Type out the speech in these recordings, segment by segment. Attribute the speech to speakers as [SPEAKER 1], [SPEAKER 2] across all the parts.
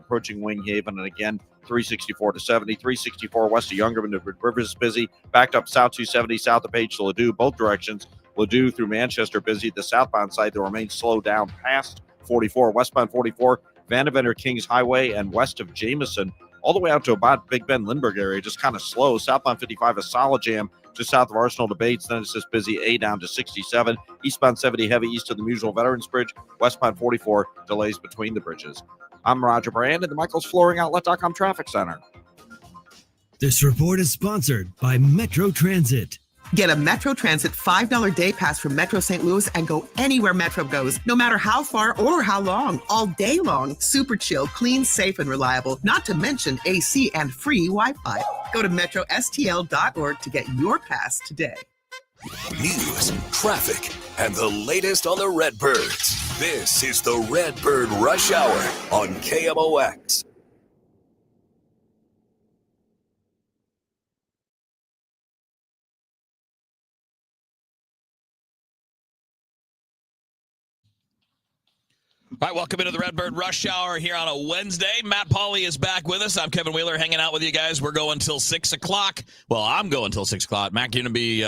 [SPEAKER 1] approaching Winghaven, and again, 364 to 70, 364 west of Youngerman to Rivers is busy, backed up south 270, south of Page to Ladue, both directions. Ladue through Manchester busy. The southbound side, they remain slowed down past 44, westbound 44, Vandeventer Kings Highway, and west of Jameson, all the way out to about Big Bend Lindbergh area, just kind of slow. Southbound 55, a solid jam just south of Arsenal to Bates. Then it's just busy A down to 67. Eastbound 70 heavy east of the Musial Veterans Bridge. Westbound 44 delays between the bridges. I'm Roger Brand at the Michael's Flooring Outlet.com Traffic Center.
[SPEAKER 2] This report is sponsored by Metro Transit.
[SPEAKER 3] Get a Metro Transit $5 day pass from Metro St. Louis and go anywhere Metro goes, no matter how far or how long, all day long. Super chill, clean, safe, and reliable, not to mention AC and free Wi-Fi. Go to metrostl.org to get your pass today.
[SPEAKER 4] News, traffic, and the latest on the Redbirds. This is the Redbird Rush Hour on KMOX.
[SPEAKER 5] All right, welcome into the Redbird Rush Hour here on a Wednesday. Matt Pauley is back with us. I'm Kevin Wheeler hanging out with you guys. We're going till 6 o'clock. Well, I'm going till 6 o'clock. Matt, you're going to be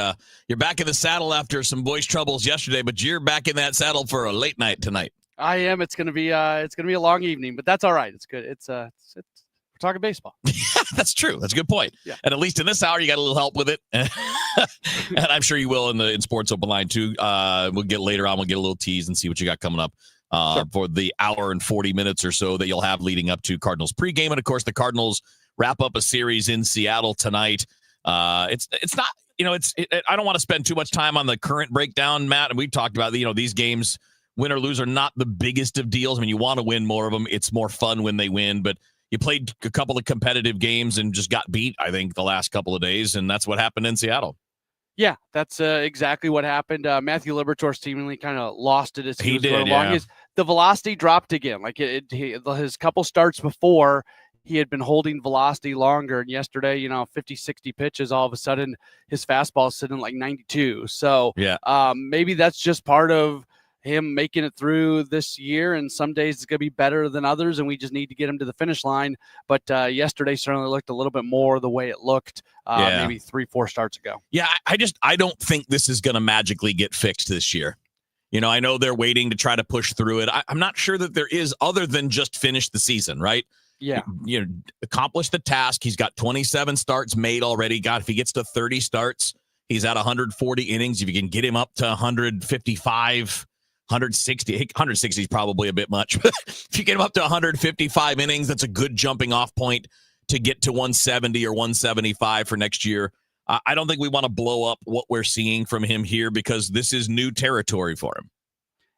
[SPEAKER 5] you're back in the saddle after some voice troubles yesterday, but you're back in that saddle for a late night tonight.
[SPEAKER 6] I am. It's going to be a long evening, but that's all right. It's good. We're talking baseball.
[SPEAKER 5] That's true. That's a good point. Yeah. And at least in this hour, you got a little help with it. And I'm sure you will in Sports Open Line too. We'll get later on. We'll get a little tease and see what you got coming up. Sure. For the hour and 40 minutes or so that you'll have leading up to Cardinals pregame. And, of course, the Cardinals wrap up a series in Seattle tonight. It's not, I don't want to spend too much time on the current breakdown, Matt. And we talked about, these games, win or lose, are not the biggest of deals. I mean, you want to win more of them. It's more fun when they win. But you played a couple of competitive games and just got beat, I think, the last couple of days. And that's what happened in Seattle.
[SPEAKER 6] Yeah, that's exactly what happened. Matthew Liberatore seemingly kind of lost it as he was going along.
[SPEAKER 5] Yeah.
[SPEAKER 6] The velocity dropped again. Like his couple starts before, he had been holding velocity longer. And yesterday, 50, 60 pitches, all of a sudden his fastball is sitting like 92. So
[SPEAKER 5] yeah,
[SPEAKER 6] maybe that's just part of him making it through this year. And some days it's going to be better than others, and we just need to get him to the finish line. But yesterday certainly looked a little bit more the way it looked maybe 3-4 starts ago.
[SPEAKER 5] Yeah, I don't think this is going to magically get fixed this year. I know they're waiting to try to push through it. I'm not sure that there is, other than just finish the season, right?
[SPEAKER 6] Yeah.
[SPEAKER 5] Accomplish the task. He's got 27 starts made already. God, if he gets to 30 starts, he's at 140 innings. If you can get him up to 155, 160 is probably a bit much. But if you get him up to 155 innings, that's a good jumping off point to get to 170 or 175 for next year. I don't think we want to blow up what we're seeing from him here because this is new territory for him.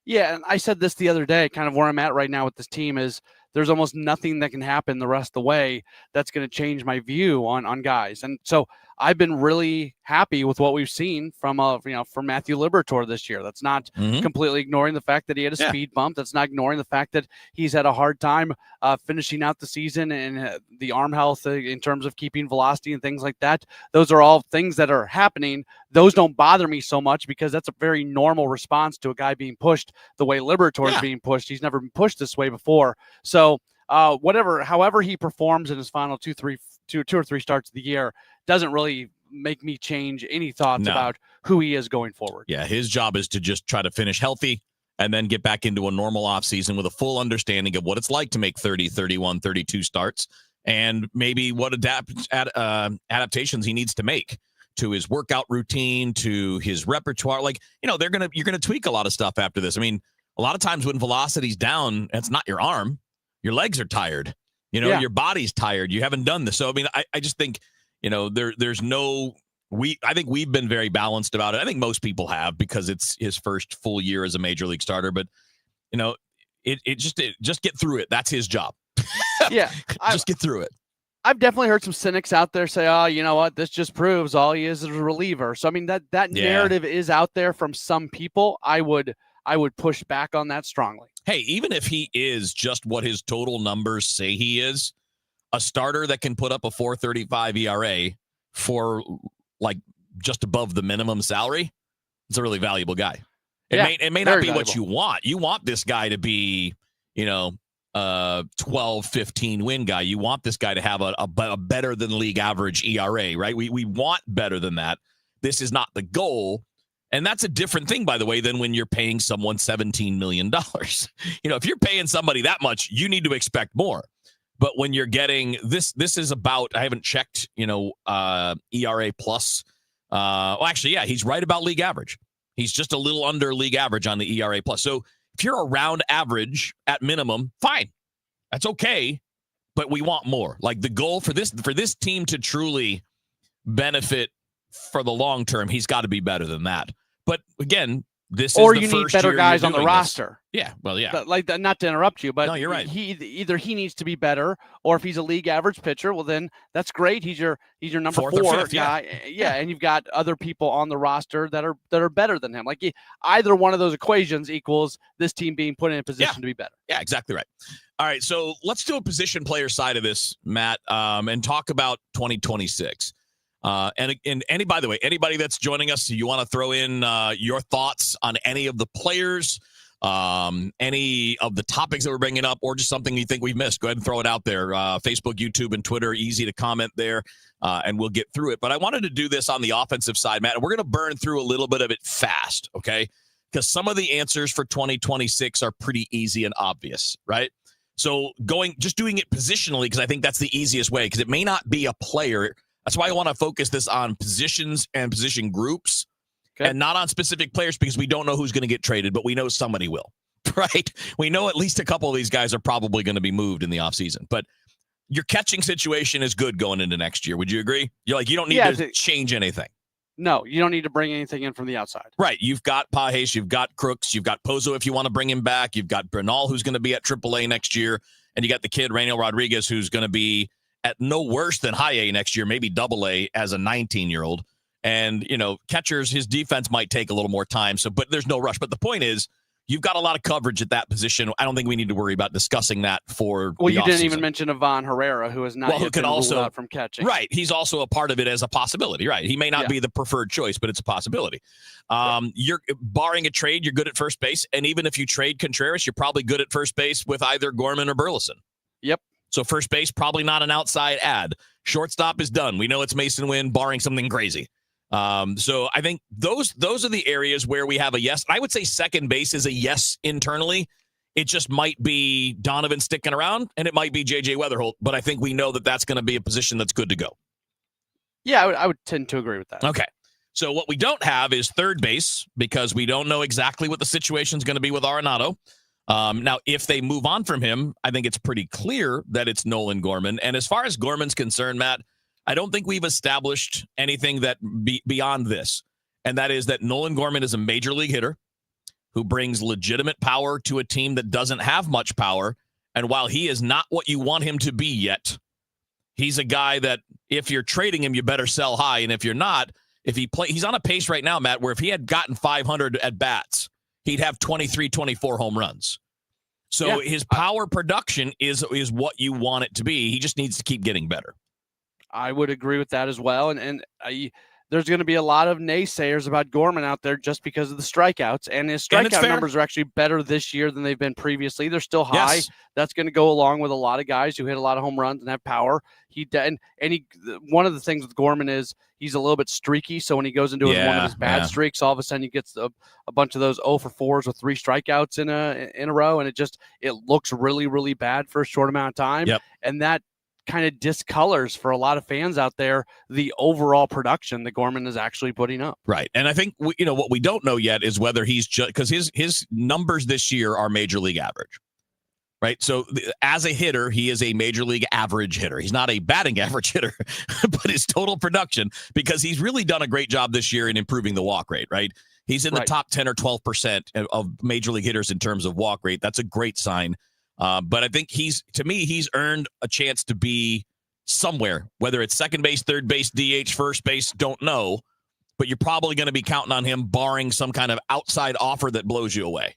[SPEAKER 6] Yeah, and I said this the other day, kind of where I'm at right now with this team is there's almost nothing that can happen the rest of the way that's going to change my view on guys. And so I've been really happy with what we've seen from from Matthew Liberatore this year. That's not completely ignoring the fact that he had a speed bump. That's not ignoring the fact that he's had a hard time finishing out the season and the arm health in terms of keeping velocity and things like that. Those are all things that are happening. Those don't bother me so much because that's a very normal response to a guy being pushed the way Liberatore is being pushed. He's never been pushed this way before. So however he performs in his final two or three starts of the year doesn't really make me change any thoughts about who he is going forward.
[SPEAKER 5] Yeah, his job is to just try to finish healthy and then get back into a normal offseason with a full understanding of what it's like to make 30, 31, 32 starts and maybe what adaptations he needs to make to his workout routine, to his repertoire. Like, you're going to tweak a lot of stuff after this. I mean, a lot of times when velocity's down, it's not your arm. Your legs are tired. Your body's tired. You haven't done this. So, I mean, I just think, there's no, I think we've been very balanced about it. I think most people have because it's his first full year as a major league starter, but just get through it. That's his job.
[SPEAKER 6] Yeah.
[SPEAKER 5] Just get through it.
[SPEAKER 6] I've definitely heard some cynics out there say, oh, you know what? This just proves all he is a reliever. So, I mean, that narrative is out there from some people. I would push back on that strongly.
[SPEAKER 5] Hey, even if he is just what his total numbers say he is, a starter that can put up a 4.35 ERA for like just above the minimum salary, it's a really valuable guy. It may not be valuable. What you want. You want this guy to be, 12, 15 win guy. You want this guy to have a better than league average ERA, right? We want better than that. This is not the goal. And that's a different thing, by the way, than when you're paying someone $17 million. If you're paying somebody that much, you need to expect more. But when you're getting this is about, I haven't checked, ERA plus. He's right about league average. He's just a little under league average on the ERA plus. So if you're around average at minimum, fine. That's okay. But we want more. Like the goal for this team to truly benefit for the long term, he's got to be better than that. But again, this
[SPEAKER 6] or
[SPEAKER 5] is the
[SPEAKER 6] you need
[SPEAKER 5] first
[SPEAKER 6] better
[SPEAKER 5] year
[SPEAKER 6] guys
[SPEAKER 5] you're
[SPEAKER 6] on the
[SPEAKER 5] doing
[SPEAKER 6] roster.
[SPEAKER 5] This. Yeah, well, yeah.
[SPEAKER 6] But like, not to interrupt you, but
[SPEAKER 5] no, you're right.
[SPEAKER 6] Either he needs to be better, or if he's a league average pitcher, well then that's great. He's your number
[SPEAKER 5] Fourth or
[SPEAKER 6] 4
[SPEAKER 5] fifth,
[SPEAKER 6] guy. Yeah, and you've got other people on the roster that are better than him. Like either one of those equations equals this team being put in a position to be better.
[SPEAKER 5] Yeah, exactly right. All right, so let's do a position player side of this, Matt, and talk about 2026. And by the way, anybody that's joining us, you want to throw in your thoughts on any of the players, any of the topics that we're bringing up, or just something you think we've missed, go ahead and throw it out there. Facebook, YouTube, and Twitter, easy to comment there, and we'll get through it. But I wanted to do this on the offensive side, Matt, and we're going to burn through a little bit of it fast, okay? Because some of the answers for 2026 are pretty easy and obvious, right? So just doing it positionally, because I think that's the easiest way, because it may not be a player. That's why I want to focus this on positions and position groups and not on specific players, because we don't know who's going to get traded, but we know somebody will, right? We know at least a couple of these guys are probably going to be moved in the offseason. But your catching situation is good going into next year. Would you agree? You don't need to change anything.
[SPEAKER 6] No, you don't need to bring anything in from the outside.
[SPEAKER 5] Right. You've got Pajes, you've got Crooks, you've got Pozo if you want to bring him back. You've got Bernal, who's going to be at AAA next year. And you got the kid, Rainiel Rodriguez, who's going to be at no worse than high A next year, maybe double A as a 19-year-old. And, catchers, his defense might take a little more time. But there's no rush. But the point is, you've got a lot of coverage at that position. I don't think we need to worry about discussing that for
[SPEAKER 6] Well, you didn't even mention Ivan Herrera, who has not yet been ruled out from catching.
[SPEAKER 5] Right. He's also a part of it as a possibility, right? He may not be the preferred choice, but it's a possibility. You're barring a trade, you're good at first base. And even if you trade Contreras, you're probably good at first base with either Gorman or Burleson.
[SPEAKER 6] Yep.
[SPEAKER 5] So first base, probably not an outside ad. Shortstop is done. We know it's Mason Wynn, barring something crazy. So I think those are the areas where we have a yes. I would say second base is a yes internally. It just might be Donovan sticking around, and it might be J.J. Weatherholt. But I think we know that that's going to be a position that's good to go.
[SPEAKER 6] Yeah, I would tend to agree with that.
[SPEAKER 5] Okay. So what we don't have is third base, because we don't know exactly what the situation is going to be with Arenado. Now, if they move on from him, I think it's pretty clear that it's Nolan Gorman. And as far as Gorman's concerned, Matt, I don't think we've established anything that beyond this. And that is that Nolan Gorman is a major league hitter who brings legitimate power to a team that doesn't have much power. And while he is not what you want him to be yet, he's a guy that if you're trading him, you better sell high. And if you're not, he's on a pace right now, Matt, where if he had gotten 500 at bats, he'd have 23, 24 home runs. So his power production is what you want it to be. He just needs to keep getting better.
[SPEAKER 6] I would agree with that as well. And there's going to be a lot of naysayers about Gorman out there just because of the strikeouts. And his strikeout numbers are actually better this year than they've been previously. They're still high. Yes. That's going to go along with a lot of guys who hit a lot of home runs and have power. One of the things with Gorman is he's a little bit streaky. So when he goes into one of his bad streaks, all of a sudden he gets a bunch of those 0 for 4s with 3 strikeouts in a row. And it looks really, really bad for a short amount of time.
[SPEAKER 5] Yep.
[SPEAKER 6] And that kind of discolors for a lot of fans out there the overall production that Gorman is actually putting up.
[SPEAKER 5] Right. And I think what we don't know yet is whether he's just because his numbers this year are major league average. Right. So as a hitter, he is a major league average hitter. He's not a batting average hitter, but his total production, because he's really done a great job this year in improving the walk rate. Right. He's in the top 10 or 12% of major league hitters in terms of walk rate. That's a great sign. But I think he's earned a chance to be somewhere, whether it's second base, third base, DH, first base, don't know. But you're probably going to be counting on him barring some kind of outside offer that blows you away.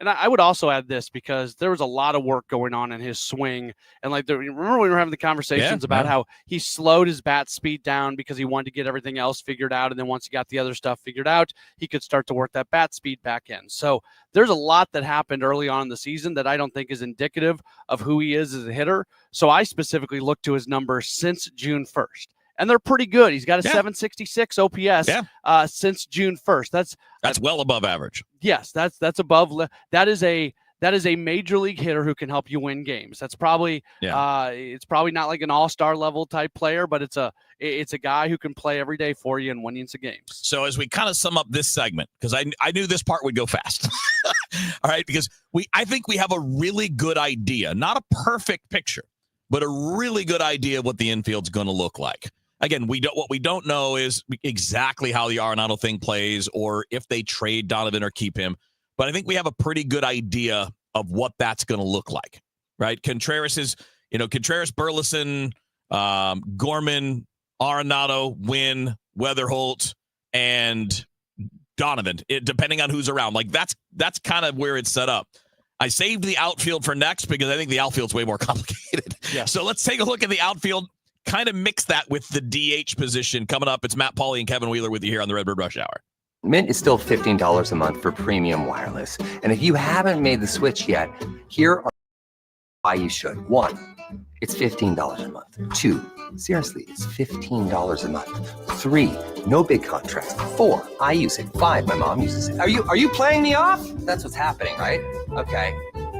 [SPEAKER 6] And I would also add this because there was a lot of work going on in his swing. And remember we were having the conversations about how he slowed his bat speed down because he wanted to get everything else figured out. And then once he got the other stuff figured out, he could start to work that bat speed back in. So there's a lot that happened early on in the season that I don't think is indicative of who he is as a hitter. So I specifically looked to his numbers since June 1st. And they're pretty good. He's got a 766 OPS since June 1st. That's
[SPEAKER 5] well above average.
[SPEAKER 6] Yes, that's above. That is a major league hitter who can help you win games. That's probably it's probably not like an all-star level type player, but it's a guy who can play every day for you and win you some games.
[SPEAKER 5] So as we kind of sum up this segment, because I knew this part would go fast. All right, because I think we have a really good idea, not a perfect picture, but a really good idea of what the infield's going to look like. Again, what we don't know is exactly how the Arenado thing plays or if they trade Donovan or keep him. But I think we have a pretty good idea of what that's going to look like, right? Contreras, Burleson, Gorman, Arenado, Wynn, Weatherholt, and Donovan, depending on who's around. Like that's kind of where it's set up. I saved the outfield for next because I think the outfield's way more complicated. Yeah. So let's take a look at the outfield. Kind of mix that with the DH position coming up. It's Matt Pauley and Kevin Wheeler with you here on the Redbird Rush Hour.
[SPEAKER 7] Mint is still $15 a month for premium wireless. And if you haven't made the switch yet, here are why you should. 1, it's $15 a month. 2, seriously, it's $15 a month. 3, no big contrast. 4, I use it. 5, my mom uses it. Are you playing me off? That's what's happening, right? Okay.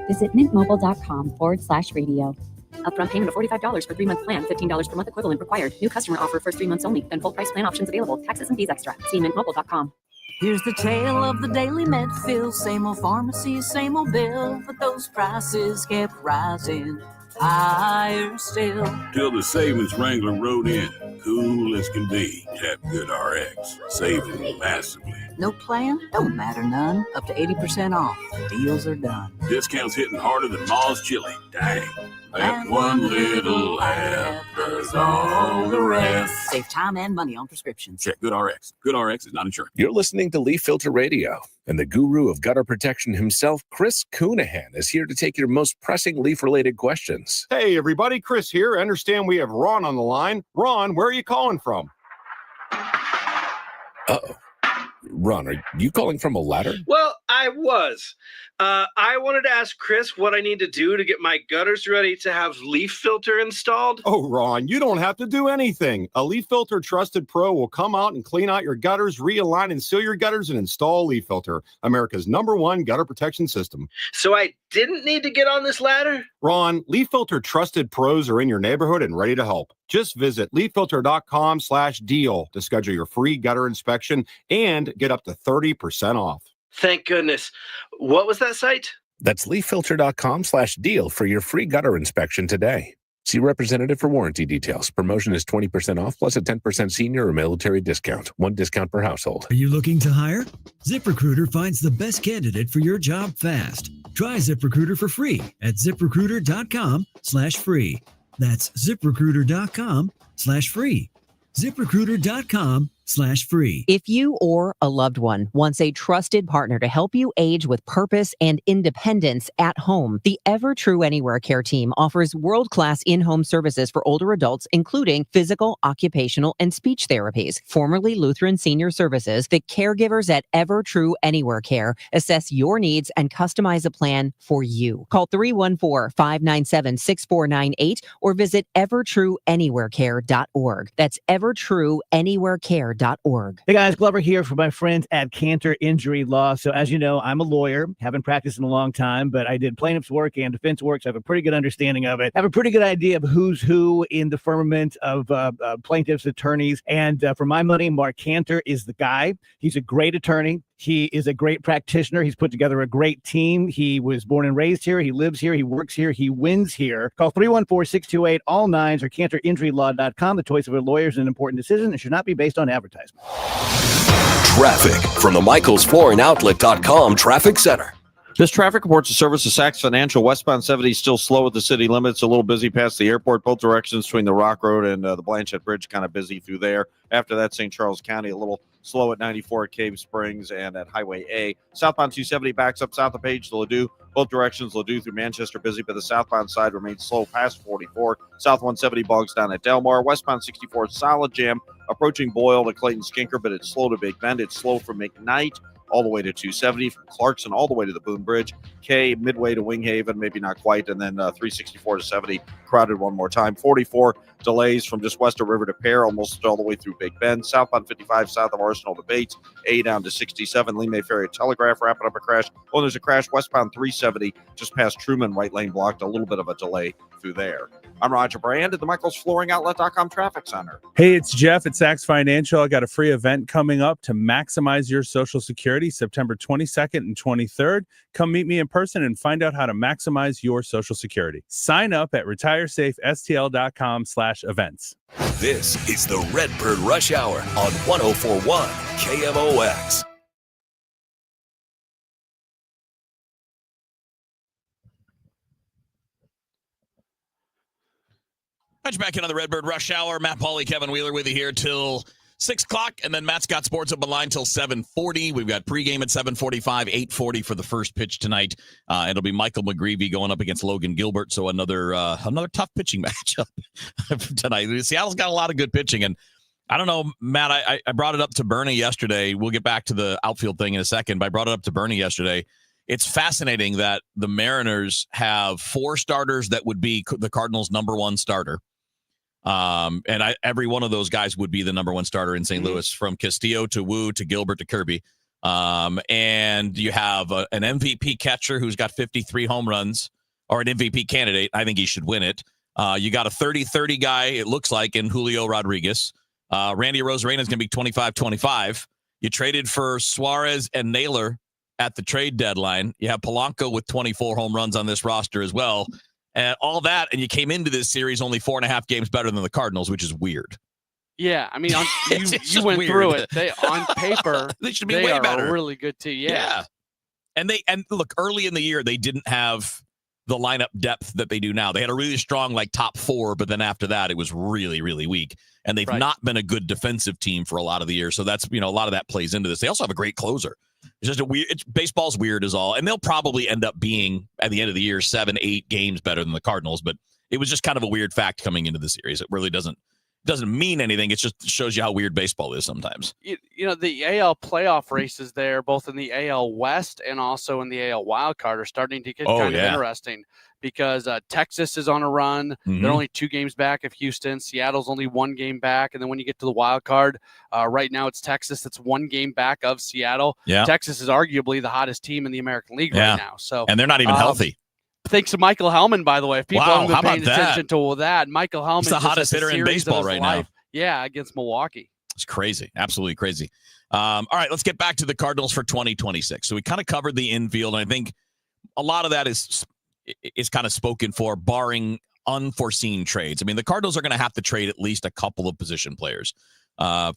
[SPEAKER 8] Visit mintmobile.com/radio. Upfront payment of $45 for 3-month plan. $15 per month equivalent required. New customer offer first 3 months only. Then full price plan options available. Taxes and fees extra. See mintmobile.com.
[SPEAKER 9] Here's the tale of the daily med fill. Same old pharmacy, same old bill. But those prices kept rising. Higher still.
[SPEAKER 10] Till the savings wrangler rode in. Cool as can be. Tap Good RX. Saving massively.
[SPEAKER 9] No plan? Don't matter none. Up to 80% off. Deals are done.
[SPEAKER 10] Discounts hitting harder than Ma's chili. Dang. That one little app does all the rest.
[SPEAKER 9] Save time and money on prescriptions.
[SPEAKER 10] Check Good RX. Good RX is not insured.
[SPEAKER 11] You're listening to Leaf Filter Radio, and the guru of gutter protection himself, Chris Coonahan, is here to take your most pressing leaf-related questions.
[SPEAKER 12] Hey, everybody. Chris here. I understand we have Ron on the line. Ron, where are you calling from?
[SPEAKER 11] Uh-oh. Ron, are you calling from a ladder?
[SPEAKER 13] Well, I was. I wanted to ask Chris what I need to do to get my gutters ready to have leaf filter installed.
[SPEAKER 12] Oh, Ron, you don't have to do anything. A Leaf Filter Trusted Pro will come out and clean out your gutters, realign and seal your gutters, and install Leaf Filter, America's #1 gutter protection system.
[SPEAKER 13] So I didn't need to get on this ladder?
[SPEAKER 12] Ron, Leaf Filter Trusted Pros are in your neighborhood and ready to help. Just visit leaffilter.com/deal to schedule your free gutter inspection and get up to 30% off.
[SPEAKER 13] Thank goodness. What was that site?
[SPEAKER 11] That's leaffilter.com/deal for your free gutter inspection today. See representative for warranty details. Promotion is 20% off plus a 10% senior or military discount. 1 discount per household.
[SPEAKER 2] Are you looking to hire? ZipRecruiter finds the best candidate for your job fast. Try ZipRecruiter for free at ziprecruiter.com/free. That's ziprecruiter.com/free. ZipRecruiter.com/free.
[SPEAKER 14] If you or a loved one wants a trusted partner to help you age with purpose and independence at home, the Ever True Anywhere Care team offers world-class in-home services for older adults, including physical, occupational, and speech therapies. Formerly Lutheran Senior Services, the caregivers at Ever True Anywhere Care assess your needs and customize a plan for you. Call 314-597-6498 or visit evertrueanywherecare.org. That's evertrueanywherecare.org.
[SPEAKER 15] Hey guys, Glover here for my friends at Cantor Injury Law. So as you know, I'm a lawyer, haven't practiced in a long time, but I did plaintiff's work and defense work, so I have a pretty good understanding of it. I have a pretty good idea of who's who in the firmament of plaintiffs' attorneys. And for my money, Mark Cantor is the guy. He's a great attorney. He is a great practitioner. He's put together a great team. He was born and raised here. He lives here. He works here. He wins here. Call 314-628-ALL-9s or CantorInjuryLaw.com. The choice of a lawyer is an important decision and should not be based on advertisement.
[SPEAKER 4] Traffic from the MichaelsFlooringOutlet.com Traffic Center.
[SPEAKER 1] This traffic reports a service of Saks Financial. Westbound 70 is still slow at the city limits, a little busy past the airport. Both directions between the Rock Road and the Blanchette Bridge, kind of busy through there. After that, St. Charles County, a little slow at 94 at Cave Springs and at Highway A. Southbound 270 backs up south of Page to Ladue. Both directions, Ladue through Manchester, busy, but the southbound side remains slow past 44. South 170 bogs down at Delmar. Westbound 64, solid jam approaching Boyle to Clayton Skinker, but it's slow to Big Bend. It's slow from McKnight all the way to 270, from Clarkson all the way to the Boone Bridge. K midway to Winghaven, maybe not quite, and then 364 to 70 crowded one more time. 44 delays from just west of River to Pear, almost all the way through Big Bend. Southbound 55 south of Arsenal to Bates, A down to 67. Lee May Ferry Telegraph wrapping up a crash. Oh, there's a crash westbound 370 just past Truman, right lane blocked, a little bit of a delay through there. I'm Roger Brand at the MichaelsFlooringOutlet.com Traffic Center.
[SPEAKER 16] Hey, it's Jeff at Saks Financial. I got a free event coming up to maximize your Social Security, September 22nd and 23rd. Come meet me in person and find out how to maximize your Social Security. Sign up at retiresafestl.com/events.
[SPEAKER 4] This is the Redbird Rush Hour on 104.1 KMOX.
[SPEAKER 5] Catch back into the Redbird Rush Hour. Matt, Pauley, Kevin Wheeler with you here till 6 o'clock, and then Matt's got sports up on line till 7:40. We've got pregame at 7:45, 8:40 for the first pitch tonight. It'll be Michael McGreevy going up against Logan Gilbert, so another tough pitching matchup tonight. Seattle's got a lot of good pitching, and I don't know, Matt, I brought it up to Bernie yesterday. We'll get back to the outfield thing in a second, but I brought it up to Bernie yesterday. It's fascinating that the Mariners have 4 starters that would be the Cardinals' number 1 starter. Every one of those guys would be the number 1 starter in St. Louis, from Castillo to Wu to Gilbert to Kirby. And you have an MVP catcher who's got 53 home runs, or an MVP candidate. I think he should win it. You got a 30-30 guy, it looks like, in Julio Rodriguez. Randy Arozarena is going to be 25-25. You traded for Suarez and Naylor at the trade deadline. You have Polanco with 24 home runs on this roster as well. And all that, and you came into this series only 4.5 games better than the Cardinals, which is weird.
[SPEAKER 6] Yeah, I mean, you went
[SPEAKER 5] weird.
[SPEAKER 6] through it. They, on paper,
[SPEAKER 5] they should be way better.
[SPEAKER 6] A really good team. Yeah.
[SPEAKER 5] And look, early in the year, they didn't have the lineup depth that they do now. They had a really strong top 4, but then after that, it was really, really weak. And they've not been a good defensive team for a lot of the year. So that's, a lot of that plays into this. They also have a great closer. It's just baseball's weird is all. And they'll probably end up being, at the end of the year, 7-8 games better than the Cardinals. But it was just kind of a weird fact coming into the series. It really doesn't mean anything. It just shows you how weird baseball is sometimes.
[SPEAKER 6] The AL playoff races there, both in the AL West and also in the AL wild card, are starting to get kind of interesting, because Texas is on a run. They're only 2 games back of Houston. Seattle's only 1 game back. And then when you get to the wild card, right now it's Texas that's 1 game back of Seattle. Yeah. Texas is arguably the hottest team in the American League right now. And
[SPEAKER 5] they're not even healthy.
[SPEAKER 6] Thanks to Michael Hellman, by the way. If people haven't been paying attention to that, Michael Hellman is
[SPEAKER 5] the hottest hitter in baseball right now.
[SPEAKER 6] Yeah, against Milwaukee.
[SPEAKER 5] It's crazy. Absolutely crazy. All right, let's get back to the Cardinals for 2026. So we kind of covered the infield, and I think a lot of that is kind of spoken for, barring unforeseen trades. I mean, the Cardinals are going to have to trade at least a couple of position players.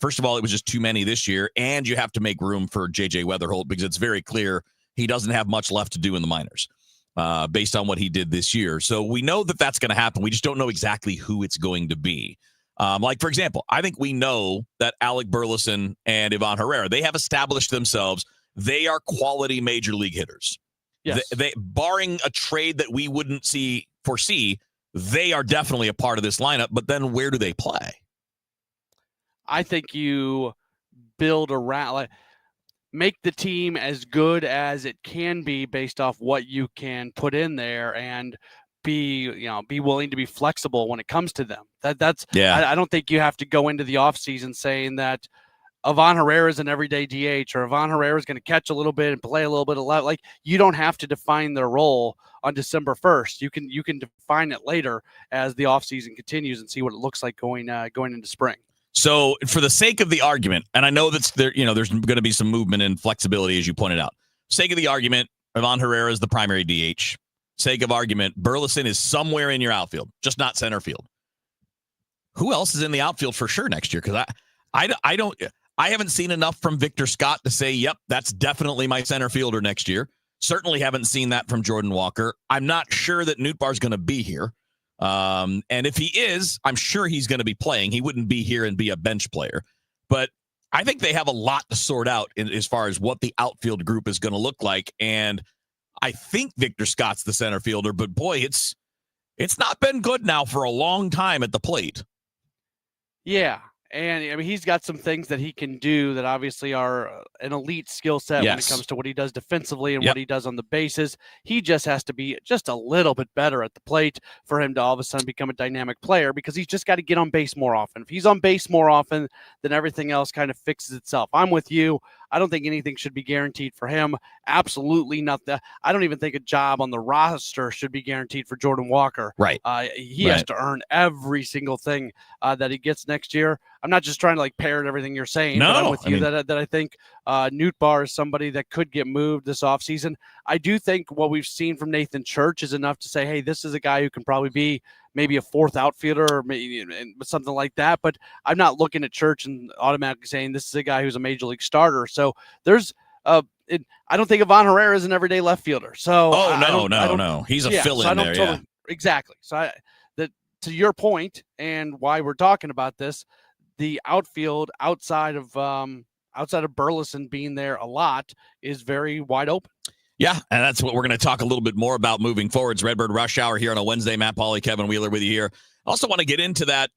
[SPEAKER 5] First of all, it was just too many this year, and you have to make room for J.J. Weatherholt, because it's very clear he doesn't have much left to do in the minors. Based on what he did this year. So we know that that's going to happen. We just don't know exactly who it's going to be. For example, I think we know that Alec Burleson and Ivan Herrera, they have established themselves. They are quality major league hitters.
[SPEAKER 6] Yes.
[SPEAKER 5] They barring a trade that we wouldn't foresee, they are definitely a part of this lineup. But then where do they play?
[SPEAKER 6] I think you build around... make the team as good as it can be based off what you can put in there, and be willing to be flexible when it comes to them. I don't think you have to go into the offseason saying that Ivan Herrera is an everyday DH, or Ivan Herrera is going to catch a little bit and play a little bit of left. You don't have to define their role on December 1st. You can define it later as the offseason continues and see what it looks like going into spring.
[SPEAKER 5] So for the sake of the argument, and I know that's there, there's going to be some movement and flexibility, as you pointed out. Sake of the argument, Ivan Herrera is the primary DH. Sake of argument, Burleson is somewhere in your outfield, just not center field. Who else is in the outfield for sure next year? Because I haven't seen enough from Victor Scott to say, yep, that's definitely my center fielder next year. Certainly haven't seen that from Jordan Walker. I'm not sure that Nootbaar's going to be here. And if he is, I'm sure he's going to be playing. He wouldn't be here and be a bench player. But I think they have a lot to sort out as far as what the outfield group is going to look like. And I think Victor Scott's the center fielder, but boy, it's not been good now for a long time at the plate.
[SPEAKER 6] Yeah. And I mean, he's got some things that he can do that obviously are an elite skill set when it comes to what he does defensively and what he does on the bases. He just has to be just a little bit better at the plate for him to all of a sudden become a dynamic player, because he's just got to get on base more often. If he's on base more often, then everything else kind of fixes itself. I'm with you. I don't think anything should be guaranteed for him. Absolutely nothing. I don't even think a job on the roster should be guaranteed for Jordan Walker.
[SPEAKER 5] Right.
[SPEAKER 6] He has to earn every single thing that he gets next year. I'm not just trying to parrot everything you're saying.
[SPEAKER 5] No,
[SPEAKER 6] but I'm with you that I think Nootbaar is somebody that could get moved this offseason. I do think what we've seen from Nathan Church is enough to say, hey, this is a guy who can probably be maybe a fourth outfielder or maybe something like that. But I'm not looking at Church and automatically saying this is a guy who's a major league starter. So there's I don't think Ivan Herrera is an everyday left fielder. So
[SPEAKER 5] no. He's a fill-in there.
[SPEAKER 6] Exactly. So to your point and why we're talking about this, the outfield outside of Burleson being there a lot is very wide open.
[SPEAKER 5] Yeah, and that's what we're going to talk a little bit more about moving forward. It's Redbird Rush Hour here on a Wednesday. Matt Pauley, Kevin Wheeler with you here. I also want to get into that,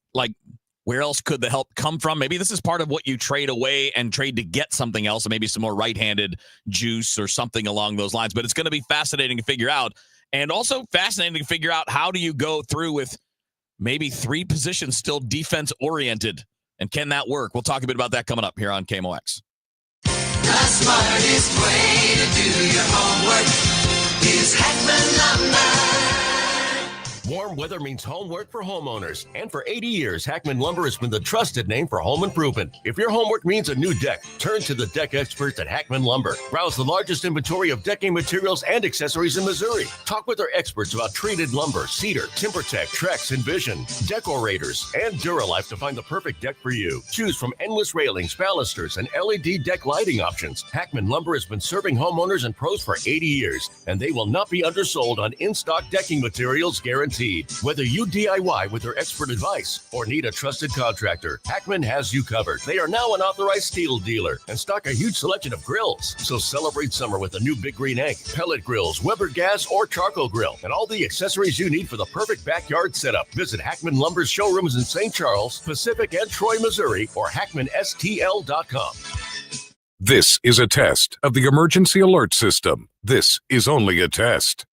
[SPEAKER 5] where else could the help come from? Maybe this is part of what you trade away and trade to get something else, maybe some more right-handed juice or something along those lines. But it's going to be fascinating to figure out, and also fascinating to figure out how do you go through with maybe 3 positions still defense-oriented, and can that work? We'll talk a bit about that coming up here on KMOX.
[SPEAKER 17] The smartest way to do your homework is Hackman Lumber.
[SPEAKER 18] Warm weather means homework for homeowners. And for 80 years, Hackman Lumber has been the trusted name for home improvement. If your homework means a new deck, turn to the deck experts at Hackman Lumber. Browse the largest inventory of decking materials and accessories in Missouri. Talk with our experts about treated lumber, cedar, TimberTech, Trex, Envision, Decorators, and Duralife to find the perfect deck for you. Choose from endless railings, balusters, and LED deck lighting options. Hackman Lumber has been serving homeowners and pros for 80 years, and they will not be undersold on in-stock decking materials guaranteed. Whether you DIY with their expert advice or need a trusted contractor, Hackman has you covered. They are now an authorized steel dealer and stock a huge selection of grills. So celebrate summer with a new Big Green Egg, pellet grills, Weber gas, or charcoal grill, and all the accessories you need for the perfect backyard setup. Visit Hackman Lumber's showrooms in St. Charles, Pacific, and Troy, Missouri, or HackmanSTL.com.
[SPEAKER 11] This is a test of the emergency alert system. This is only a test.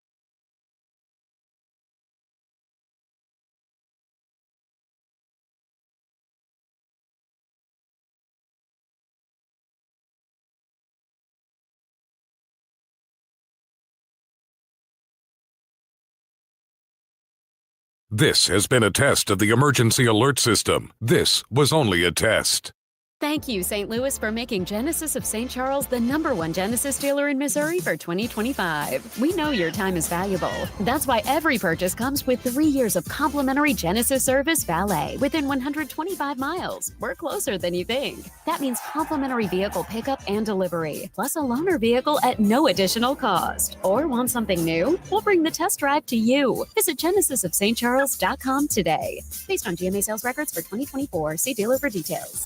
[SPEAKER 11] This has been a test of the emergency alert system. This was only a test.
[SPEAKER 8] Thank you, St. Louis, for making Genesis of St. Charles the #1 Genesis dealer in Missouri for 2025. We know your time is valuable. That's why every purchase comes with 3 years of complimentary Genesis service valet within 125 miles. We're closer than you think. That means complimentary vehicle pickup and delivery, plus a loaner vehicle at no additional cost. Or want something new? We'll bring the test drive to you. Visit genesisofstcharles.com today. Based on GMA sales records for 2024, see dealer for details.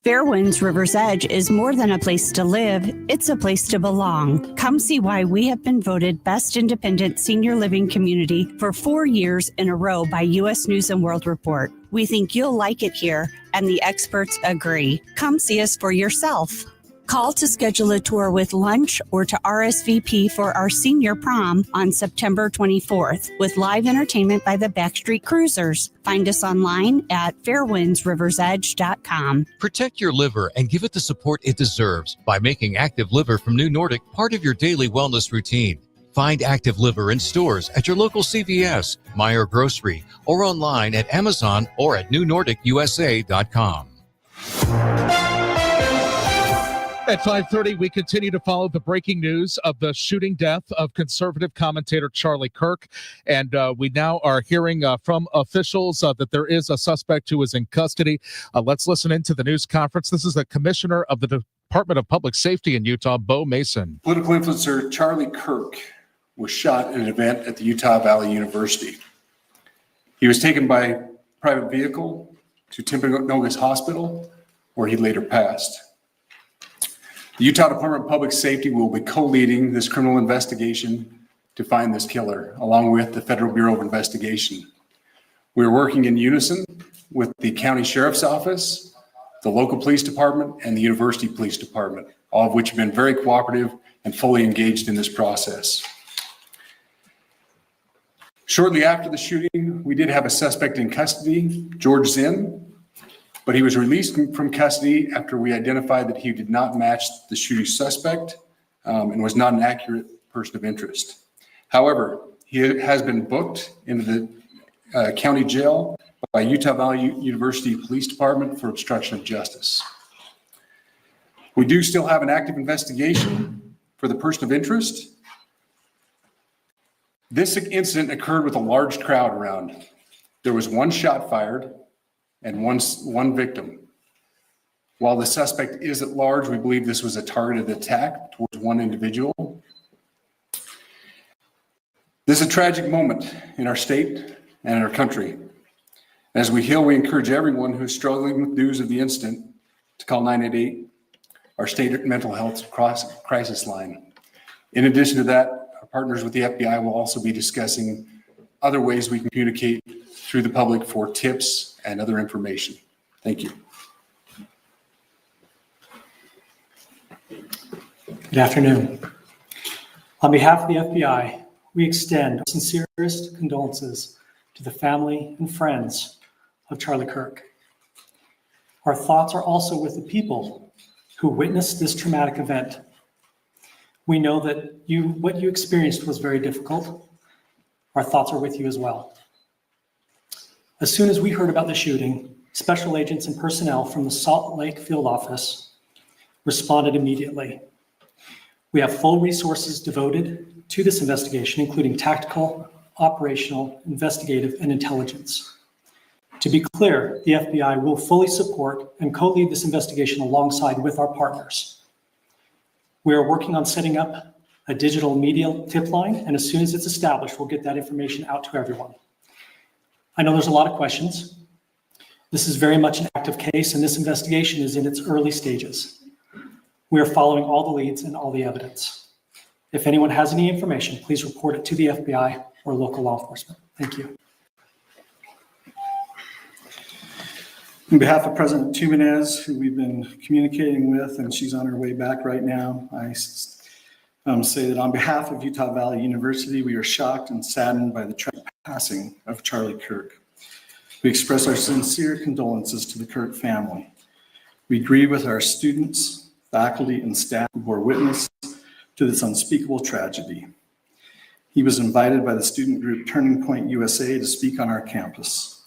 [SPEAKER 19] Fairwinds River's Edge is more than a place to live, it's a place to belong. Come see why we have been voted Best Independent Senior Living Community for 4 years in a row by U.S. News & World Report. We think you'll like it here, and the experts agree. Come see us for yourself. Call to schedule a tour with lunch or to RSVP for our senior prom on September 24th with live entertainment by the Backstreet Cruisers. Find us online at fairwindsriversedge.com.
[SPEAKER 20] Protect your liver and give it the support it deserves by making Active Liver from New Nordic part of your daily wellness routine. Find Active Liver in stores at your local CVS, Meijer Grocery, or online at Amazon or at newnordicusa.com.
[SPEAKER 21] At 5:30, we continue to follow the breaking news of the shooting death of conservative commentator Charlie Kirk. And we now are hearing from officials that there is a suspect who is in custody. Let's listen into the news conference. This is the commissioner of the Department of Public Safety in Utah, Bo Mason.
[SPEAKER 3] Political influencer Charlie Kirk was shot at an event at the Utah Valley University. He was taken by private vehicle to Timpanogos Hospital, where he later passed. The Utah Department of Public Safety will be co-leading this criminal investigation to find this killer, along with the Federal Bureau of Investigation. We're working in unison with the County Sheriff's Office, the local police department, and the University Police Department, all of which have been very cooperative and fully engaged in this process. Shortly after the shooting, we did have a suspect in custody, George Zinn, but he was released from custody after we identified that he did not match the shooting suspect and was not an accurate person of interest. However, he has been booked into the county jail by Utah Valley University Police Department for obstruction of justice. We do still have an active investigation for the person of interest. This incident occurred with a large crowd around. There was one shot fired and one victim. While the suspect is at large, we believe this was a targeted attack towards one individual. This is a tragic moment in our state and in our country. As we heal, we encourage everyone who is struggling with news of the incident to call 988, our state mental health crisis line. In addition to that, our partners with the FBI will also be discussing other ways we can communicate through the public for tips and other information. Thank you.
[SPEAKER 22] Good afternoon. On behalf of the FBI, we extend our sincerest condolences to the family and friends of Charlie Kirk. Our thoughts are also with the people who witnessed this traumatic event. We know that what you experienced was very difficult. Our thoughts are with you as well. As soon as we heard about the shooting, special agents and personnel from the Salt Lake field office responded immediately. We have full resources devoted to this investigation, including tactical, operational, investigative, and intelligence. To be clear, the FBI will fully support and co-lead this investigation alongside with our partners. We are working on setting up a digital media tip line, and as soon as it's established, we'll get that information out to everyone. I know there's a lot of questions. This is very much an active case, and this investigation is in its early stages. We are following all the leads and all the evidence. If anyone has any information, please report it to the FBI or local law enforcement. Thank you. On behalf of President Tumenez, who we've been communicating with, and she's on her way back right now, I say that on behalf of Utah Valley University, we are shocked and saddened by the tragic passing of Charlie Kirk. We express our sincere condolences to the Kirk family. We grieve with our students, faculty, and staff who bore witness to this unspeakable tragedy. He was invited by the student group Turning Point USA to speak on our campus.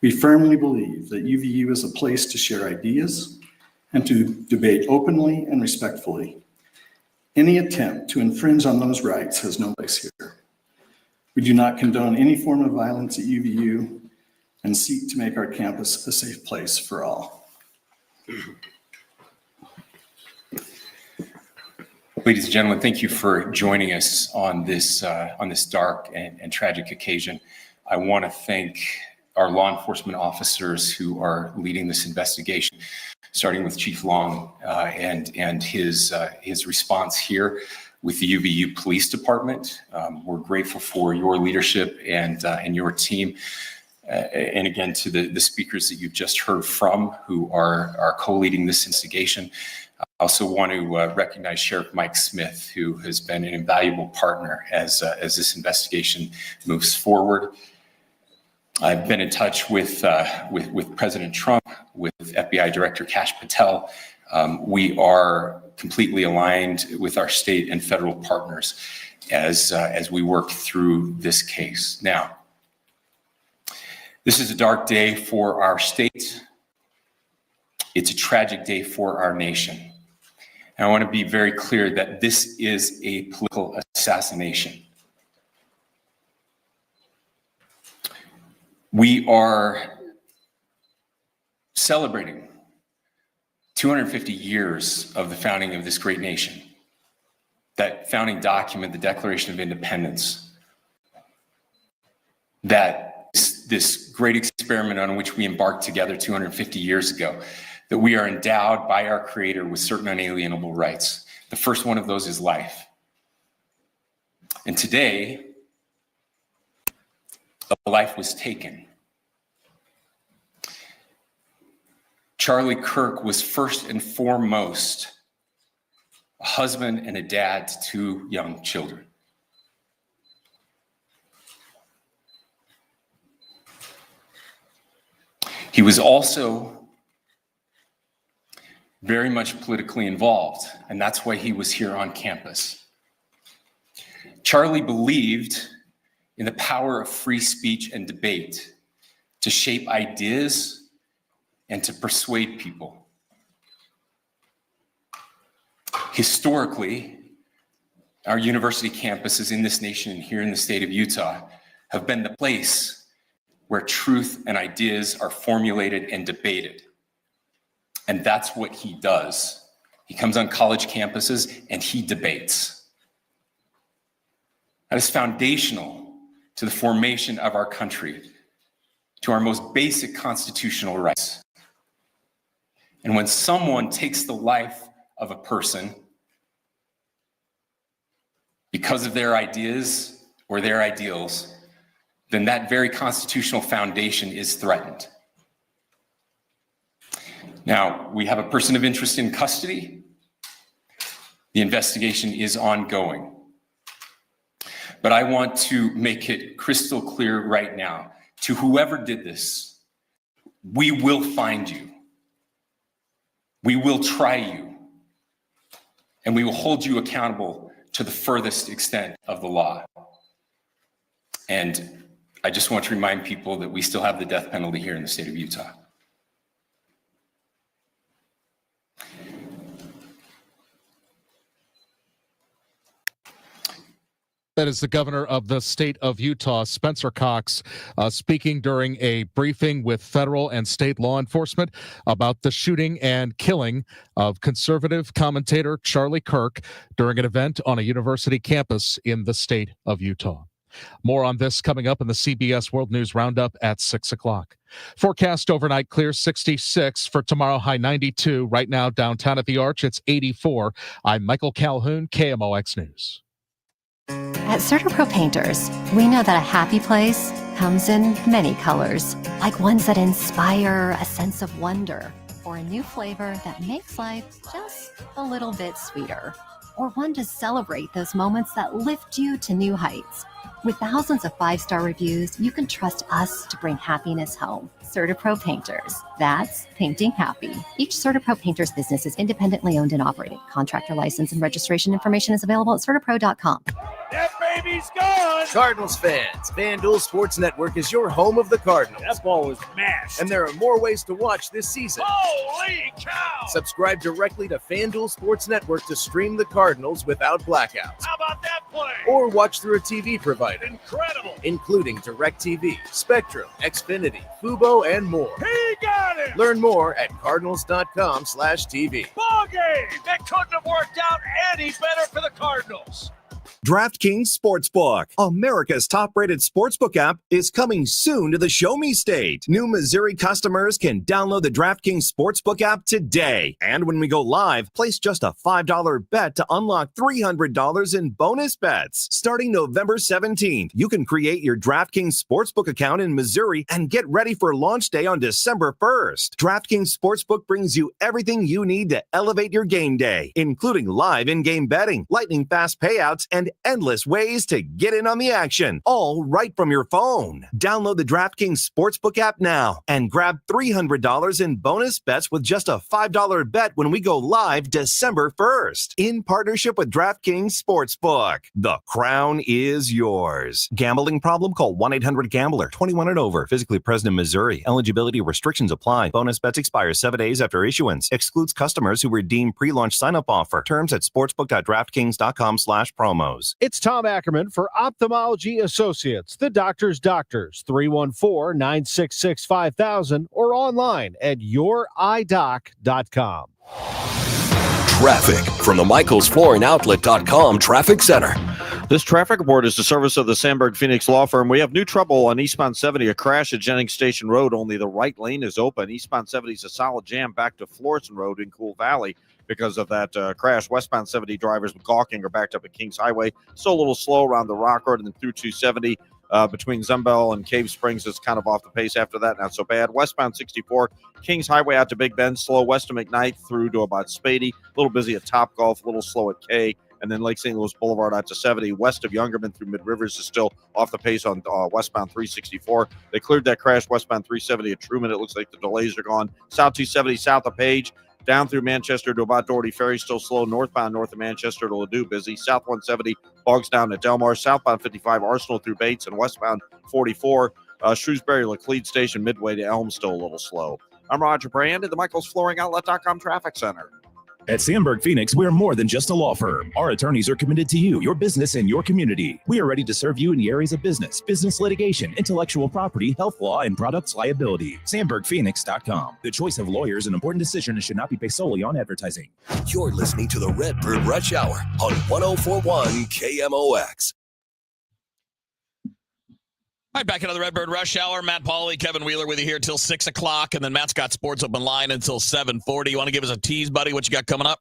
[SPEAKER 22] We firmly believe that UVU is a place to share ideas and to debate openly and respectfully. Any attempt to infringe on those rights has no place here. We do not condone any form of violence at UVU and seek to make our campus a safe place for all.
[SPEAKER 23] Ladies and gentlemen, thank you for joining us on this dark and tragic occasion. I want to thank our law enforcement officers who are leading this investigation, starting with Chief Long and his response here with the UVU Police Department. We're grateful for your leadership and your team. And again, to the speakers that you've just heard from who are co-leading this investigation. I also want to recognize Sheriff Mike Smith, who has been an invaluable partner as this investigation moves forward. I've been in touch with President Trump, with FBI Director Kash Patel. We are completely aligned with our state and federal partners as we work through this case. Now, this is a dark day for our state. It's a tragic day for our nation. And I want to be very clear that this is a political assassination. We are celebrating 250 years of the founding of this great nation, that founding document, the Declaration of Independence, that this great experiment on which we embarked together 250 years ago, that we are endowed by our Creator with certain unalienable rights. The first one of those is life. And today, a life was taken. Charlie Kirk was first and foremost a husband and a dad to two young children. He was also very much politically involved, and that's why he was here on campus. Charlie believed in the power of free speech and debate to shape ideas and to persuade people. Historically, our university campuses in this nation and here in the state of Utah have been the place where truth and ideas are formulated and debated. And that's what he does. He comes on college campuses and he debates. That is foundational to the formation of our country, to our most basic constitutional rights. And when someone takes the life of a person because of their ideas or their ideals, then that very constitutional foundation is threatened. Now, we have a person of interest in custody. The investigation is ongoing. But I want to make it crystal clear right now to whoever did this, we will find you. We will try you, and we will hold you accountable to the furthest extent of the law. And I just want to remind people that we still have the death penalty here in the state of Utah.
[SPEAKER 21] That is the governor of the state of Utah, Spencer Cox, speaking during a briefing with federal and state law enforcement about the shooting and killing of conservative commentator Charlie Kirk during an event on a university campus in the state of Utah. More on this coming up in the CBS World News Roundup at 6 o'clock. Forecast overnight clear 66 for tomorrow, high 92. Right now downtown at the Arch, it's 84. I'm Michael Calhoun, KMOX News.
[SPEAKER 7] At CertaPro Painters, we know that a happy place comes in many colors, like ones that inspire a sense of wonder, or a new flavor that makes life just a little bit sweeter, or one to celebrate those moments that lift you to new heights. With thousands of 5-star reviews, you can trust us to bring happiness home. CertaPro Painters. That's painting happy. Each CertaPro Painters business is independently owned and operated. Contractor license and registration information is available at CertaPro.com.
[SPEAKER 9] That baby's gone! Cardinals fans, FanDuel Sports Network is your home of the Cardinals. That ball was mashed. And there are more ways to watch this season. Holy cow! Subscribe directly to FanDuel Sports Network to stream the Cardinals without blackouts. How about that play? Or watch through a TV provider. Incredible! Including DirecTV, Spectrum, Xfinity, Fubo, and more. He got it! Learn more at Cardinals.com/TV. Ball game! That couldn't have worked out any better for the Cardinals.
[SPEAKER 10] DraftKings Sportsbook, America's top-rated sportsbook app, is coming soon to the Show Me State. New Missouri customers can download the DraftKings Sportsbook app today. And when we go live, place just a $5 bet to unlock $300 in bonus bets. Starting November 17th, you can create your DraftKings Sportsbook account in Missouri and get ready for launch day on December 1st. DraftKings Sportsbook brings you everything you need to elevate your game day, including live in-game betting, lightning-fast payouts, and endless ways to get in on the action, all right from your phone. Download the DraftKings Sportsbook app now and grab $300 in bonus bets with just a $5 bet when we go live December 1st. In partnership with DraftKings Sportsbook, the crown is yours. Gambling problem? Call 1-800-GAMBLER. 21 and over. Physically present in Missouri. Eligibility restrictions apply. Bonus bets expire 7 days after issuance. Excludes customers who redeem pre-launch sign-up offer. Terms at sportsbook.draftkings.com/promos.
[SPEAKER 24] It's Tom Ackerman for Ophthalmology Associates, the doctor's doctors, 314-966-5000 or online at youridoc.com.
[SPEAKER 4] Traffic from the MichaelsFlooringOutlet.com Traffic Center.
[SPEAKER 1] This traffic report is the service of the Sandberg Phoenix Law Firm. We have new trouble on eastbound 70, a crash at Jennings Station Road. Only the right lane is open. Eastbound 70 is a solid jam back to Florissant Road in Cool Valley because of that crash. Westbound 70 drivers with gawking are backed up at Kings Highway. Still a little slow around the Rock Road and then through 270. Between Zumbell and Cave Springs is kind of off the pace after that. Not so bad. Westbound 64, Kings Highway out to Big Bend, slow west of McKnight through to about Spady. A little busy at Topgolf, a little slow at K. And then Lake St. Louis Boulevard out to 70. West of Youngerman through Mid Rivers is still off the pace on westbound 364. They cleared that crash westbound 370 at Truman. It looks like the delays are gone. South 270 south of Page. Down through Manchester to about Doherty Ferry, still slow. Northbound north of Manchester to Ladue, busy. South 170 bogs down at Delmar. Southbound 55 Arsenal through Bates, and westbound 44 Shrewsbury Laclede Station midway to Elm, still a little slow. I'm Roger Brand at the MichaelsFlooringOutlet.com Traffic Center.
[SPEAKER 2] At Sandberg Phoenix, we're more than just a law firm. Our attorneys are committed to you, your business, and your community. We are ready to serve you in the areas of business litigation, intellectual property, health law, and products liability. SandbergPhoenix.com. The choice of lawyers is an important decision and should not be based solely on advertising.
[SPEAKER 4] You're listening to the Redbird Rush Hour on 104.1 KMOX.
[SPEAKER 5] All right, back into the Redbird Rush Hour. Matt Pauley, Kevin Wheeler with you here till 6 o'clock, and then Matt's got Sports Open Line until 7:40. You want to give us a tease, buddy? What you got coming up?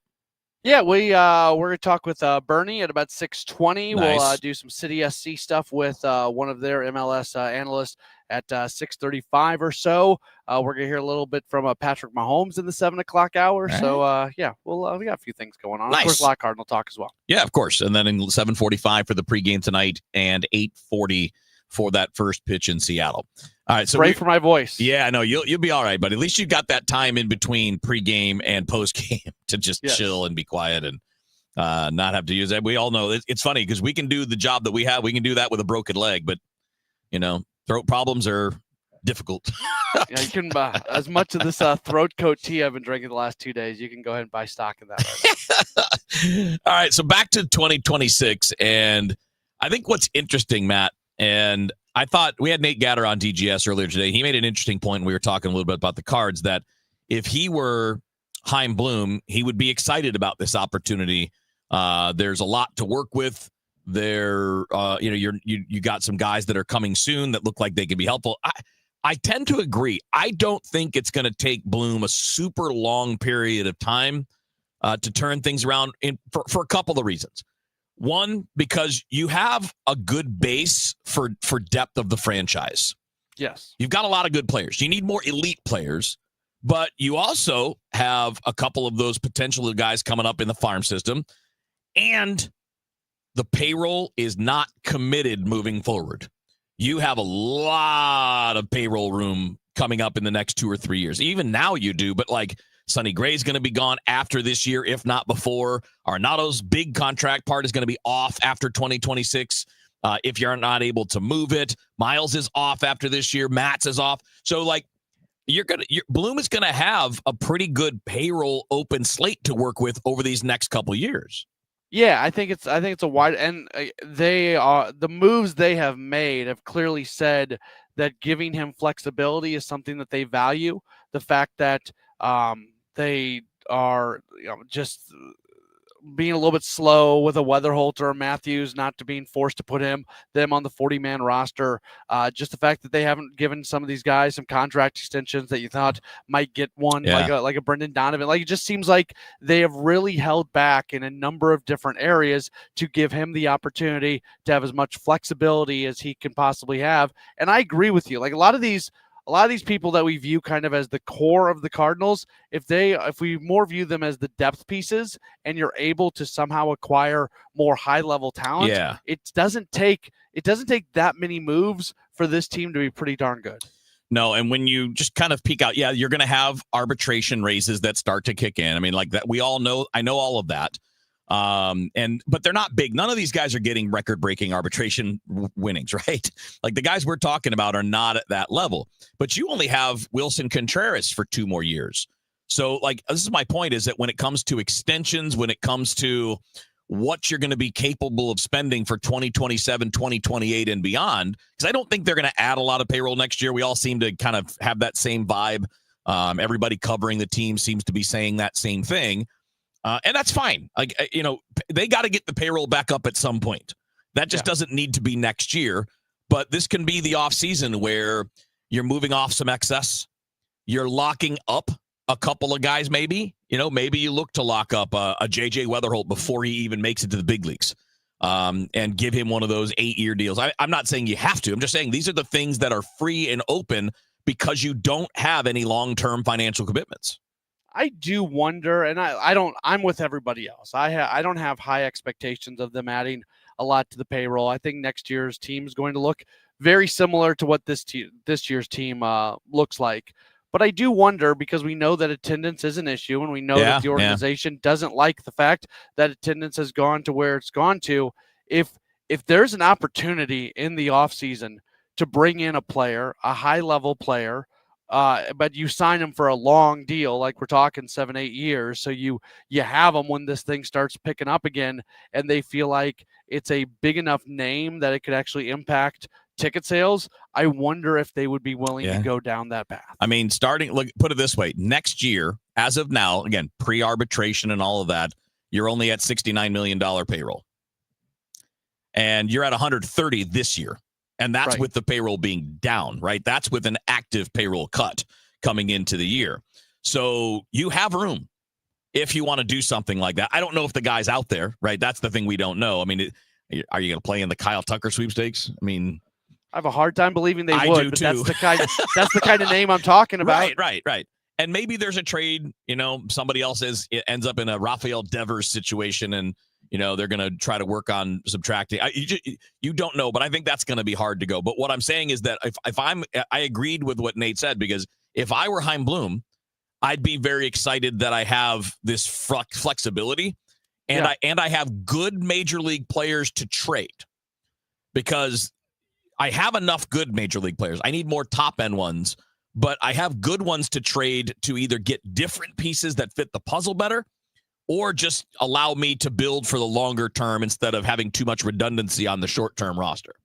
[SPEAKER 6] Yeah, we're gonna talk with Bernie at about 6:20.
[SPEAKER 5] Nice.
[SPEAKER 6] We'll do some City SC stuff with one of their MLS analysts at 6:35 or so. We're gonna hear a little bit from Patrick Mahomes in the 7 o'clock hour.
[SPEAKER 5] All
[SPEAKER 6] So we got a few things going on.
[SPEAKER 5] Nice.
[SPEAKER 6] Of course, a lot of Cardinal talk as well.
[SPEAKER 5] Yeah, of course. And then in 7:45 for the pregame tonight, and 8:40 for that first pitch in Seattle. All right, so
[SPEAKER 6] pray for my voice.
[SPEAKER 5] Yeah, I know you'll be all right, but at least you got that time in between pregame and postgame to just chill and be quiet and not have to use that. We all know it's funny because we can do the job that we have. We can do that with a broken leg, but throat problems are difficult.
[SPEAKER 6] Yeah, you can as much of this throat coat tea I've been drinking the last 2 days. You can go ahead and buy stock in that right now.
[SPEAKER 5] All right, so back to 2026, and I think what's interesting, Matt. And I thought we had Nate Gatter on DGS earlier today. He made an interesting point. And we were talking a little bit about the Cards that if he were Chaim Bloom, he would be excited about this opportunity. There's a lot to work with. You got some guys that are coming soon that look like they can be helpful. I tend to agree. I don't think it's going to take Bloom a super long period of time to turn things around for a couple of reasons. One, because you have a good base for depth of the franchise.
[SPEAKER 6] Yes.
[SPEAKER 5] You've got a lot of good players. You need more elite players, but you also have a couple of those potential guys coming up in the farm system, and the payroll is not committed moving forward. You have a lot of payroll room coming up in the next 2 or 3 years. Even now you do, but Sonny Gray's going to be gone after this year, if not before. Arnado's big contract part is going to be off after 2026 if you're not able to move it. Miles is off after this year. Matt's is off. So, Bloom is going to have a pretty good payroll open slate to work with over these next couple years.
[SPEAKER 6] Yeah, I think it's a wide, and the moves they have made have clearly said that giving him flexibility is something that they value. The fact that they are just being a little bit slow with a Weatherholt or Matthews, not to being forced to put them on the 40-man roster. Just the fact that they haven't given some of these guys some contract extensions that you thought might get one, like a Brendan Donovan. It just seems like they have really held back in a number of different areas to give him the opportunity to have as much flexibility as he can possibly have. And I agree with you. A lot of these people that we view kind of as the core of the Cardinals, if we more view them as the depth pieces and you're able to somehow acquire more high-level talent, it doesn't take that many moves for this team to be pretty darn good.
[SPEAKER 5] No, and when you just kind of peek out, you're going to have arbitration raises that start to kick in. I mean, that we all know. I know all of that. But they're not big. None of these guys are getting record-breaking arbitration winnings, right? The guys we're talking about are not at that level. But you only have Wilson Contreras for 2 more years. So, this is my point, is that when it comes to extensions, when it comes to what you're going to be capable of spending for 2027, 2028, and beyond, because I don't think they're going to add a lot of payroll next year. We all seem to kind of have that same vibe. Everybody covering the team seems to be saying that same thing. And that's fine. They got to get the payroll back up at some point. That just doesn't need to be next year. But this can be the offseason where you're moving off some excess. You're locking up a couple of guys, maybe. Maybe you look to lock up a J.J. Weatherholt before he even makes it to the big leagues and give him one of those 8-year deals. I'm not saying you have to. I'm just saying these are the things that are free and open because you don't have any long-term financial commitments.
[SPEAKER 6] I do wonder, and I'm with everybody else. I don't have high expectations of them adding a lot to the payroll. I think next year's team is going to look very similar to what this year's team looks like. But I do wonder, because we know that attendance is an issue, and we know that the organization doesn't like the fact that attendance has gone to where it's gone to. If there's an opportunity in the offseason to bring in a player, a high-level player, but you sign them for a long deal, like we're talking 7-8 years, so you have them when this thing starts picking up again, and they feel like it's a big enough name that it could actually impact ticket sales, I wonder if they would be willing to go down that path.
[SPEAKER 5] I mean, put it this way, next year, as of now, again, pre-arbitration and all of that, you're only at $69 million payroll. And you're at 130 this year. And that's with the payroll being down, right? That's with an active payroll cut coming into the year. So you have room if you want to do something like that. I don't know if the guy's out there, right? That's the thing we don't know. I mean, are you going to play in the Kyle Tucker sweepstakes? I mean,
[SPEAKER 6] I have a hard time believing they
[SPEAKER 5] I
[SPEAKER 6] would,
[SPEAKER 5] do
[SPEAKER 6] but
[SPEAKER 5] too.
[SPEAKER 6] that's the kind of name I'm talking about.
[SPEAKER 5] Right. And maybe there's a trade, somebody else ends up in a Rafael Devers situation and, they're going to try to work on subtracting. You don't know, but I think that's going to be hard to go. But what I'm saying is that I agreed with what Nate said, because if I were Chaim Bloom, I'd be very excited that I have this flexibility and I have good major league players to trade, because I have enough good major league players. I need more top end ones, but I have good ones to trade to either get different pieces that fit the puzzle better, or just allow me to build for the longer term instead of having too much redundancy on the short-term roster.